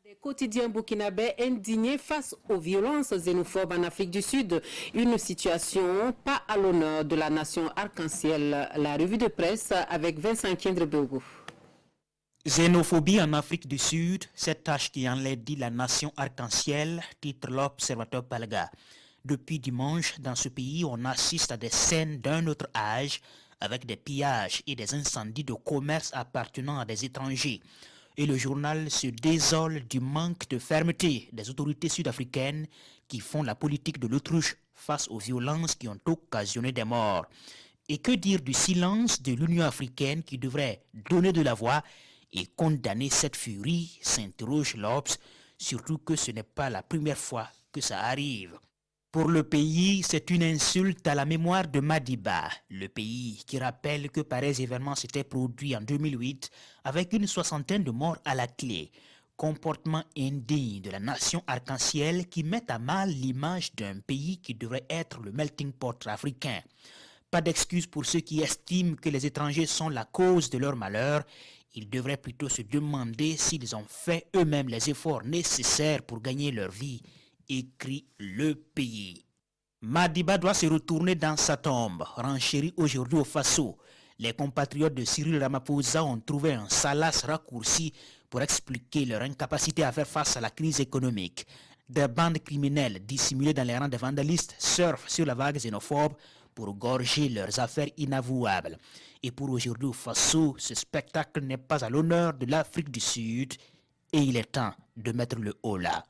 Les quotidiens burkinabés indignés face aux violences xénophobes en Afrique du Sud. Une situation pas à l'honneur de la nation arc-en-ciel. La revue de presse avec Vincent Kiendrebego. Xénophobie en Afrique du Sud, cette tâche qui enlaidit la nation arc-en-ciel, titre l'observateur Palga. Depuis dimanche, dans ce pays, on assiste à des scènes d'un autre âge, avec des pillages et des incendies de commerce appartenant à des étrangers. Et le journal se désole du manque de fermeté des autorités sud-africaines qui font la politique de l'autruche face aux violences qui ont occasionné des morts. Et que dire du silence de l'Union africaine qui devrait donner de la voix et condamner cette furie, s'interroge l'Obs, surtout que ce n'est pas la première fois que ça arrive. Pour le pays, c'est une insulte à la mémoire de Madiba, le pays qui rappelle que pareils événements s'étaient produits en 2008 avec une soixantaine de morts à la clé. Comportement indigne de la nation arc-en-ciel qui met à mal l'image d'un pays qui devrait être le melting pot africain. Pas d'excuse pour ceux qui estiment que les étrangers sont la cause de leur malheur. Ils devraient plutôt se demander s'ils ont fait eux-mêmes les efforts nécessaires pour gagner leur vie, écrit le pays. Madiba doit se retourner dans sa tombe, renchérit aujourd'hui au Faso. Les compatriotes de Cyril Ramaphosa ont trouvé un salace raccourci pour expliquer leur incapacité à faire face à la crise économique. Des bandes criminelles dissimulées dans les rangs des vandalistes surfent sur la vague xénophobe pour gorger leurs affaires inavouables. Et pour aujourd'hui au Faso, ce spectacle n'est pas à l'honneur de l'Afrique du Sud et il est temps de mettre le holà.